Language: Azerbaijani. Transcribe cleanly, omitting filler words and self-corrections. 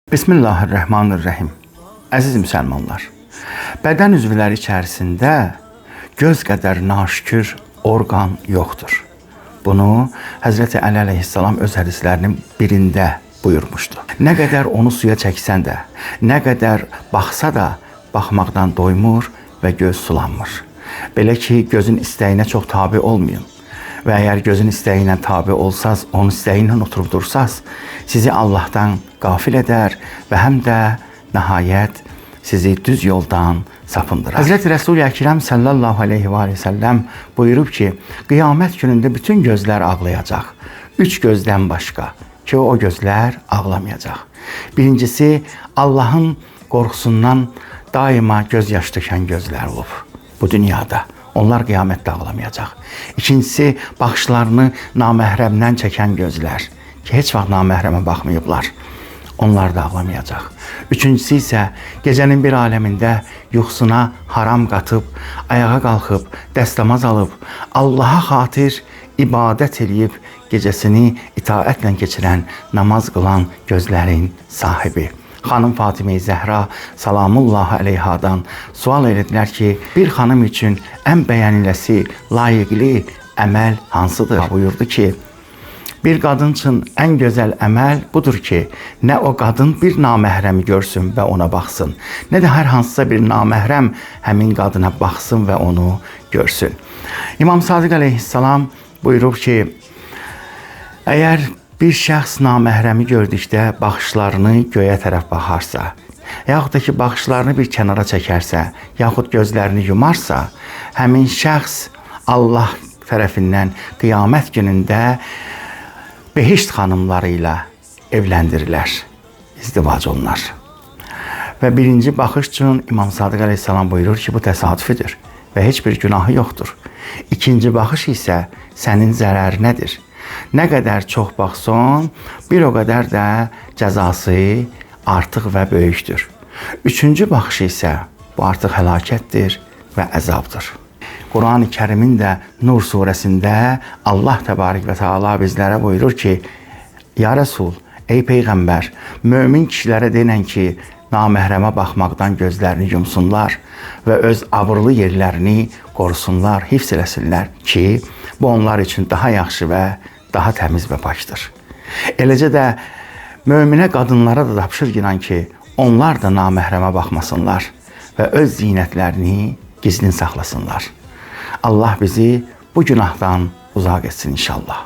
Bismillahirrahmanirrahim. Əziz müsəlmanlar, bədən üzvləri içərisində göz qədər naşükür orqan yoxdur. Bunu Həzrəti Əli əleyhissalam öz hədislərinin birində buyurmuşdu. Nə qədər onu suya çəksən də, nə qədər baxsa da baxmaqdan doymur və göz sulanmır. Belə ki, gözün istəyinə çox tabi olmayın. Və əgər gözün istəyi ilə tabi olsaz, onun istəyi ilə oturub dursaz, sizi Allahdan qafil edər və həm də nəhayət sizi düz yoldan sapındırar. Həzrəti Rəsul-i Əkrəm sallallahu aleyhi və səlləm buyurub ki, qiyamət günündə bütün gözlər ağlayacaq. 3 gözdən başqa ki, o gözlər ağlamayacaq. Birincisi, Allahın qorxusundan daima göz yaş tökən gözlər olub bu dünyada. Onlar qiyamətdə ağlamayacaq. İkincisi, baxışlarını naməhrəmdən çəkən gözlər ki, heç vaxt naməhrəmə baxmayıblar. Onlar da ağlamayacaq. Üçüncüsü isə gecənin bir aləmində yuxusuna haram qatıb, ayağa qalxıb, dəstəmaz alıb, Allaha xatir ibadət eləyib, gecəsini itaətlə keçirən, namaz qılan gözlərin sahibi. Xanım Fatimə-i Zəhra salamullahi əleyhadan sual edilər ki, bir xanım üçün ən bəyəniləsi, layiqli əməl hansıdır? Buyurdu ki, bir qadın üçün ən gözəl əməl budur ki, nə o qadın bir naməhrəmi görsün və ona baxsın, nə də hər hansısa bir naməhrəm həmin qadına baxsın və onu görsün. İmam Sadiq əleyhissalam buyurub ki, əgər bir şəxs naməhrəmi gördükdə baxışlarını göyə tərəf baxarsa, yaxud da ki, baxışlarını bir kənara çəkərsə, yaxud gözlərini yumarsa, həmin şəxs Allah tərəfindən qiyamət günündə behişt xanımları ilə evləndirilər, izdivac olunar. Və birinci baxış üçün İmam Sadiq əleyhissalam buyurur ki, bu təsadüfüdür və heç bir günahı yoxdur. İkinci baxış isə sənin zərərinədir. Nə qədər çox baxsan, bir o qədər də cəzası artıq və böyükdür. Üçüncü baxış isə bu artıq həlakətdir və əzabdır. Quran-ı Kərimin də Nur surəsində Allah təbarək və təala bizlərə buyurur ki, Ya Rəsul, ey Peyğəmbər, mömin kişilərə denən ki, naməhrəmə baxmaqdan gözlərini yumsunlar və öz abırlı yerlərini qorusunlar, hifz eləsinlər ki, bu onlar üçün daha yaxşı və daha təmiz və pakdır. Eləcə də möminə qadınlara da tapşırıram ki, onlar da naməhrəmə baxmasınlar və öz zinətlərini gizlin saxlasınlar. Allah bizi bu günahdan uzaq etsin inşallah.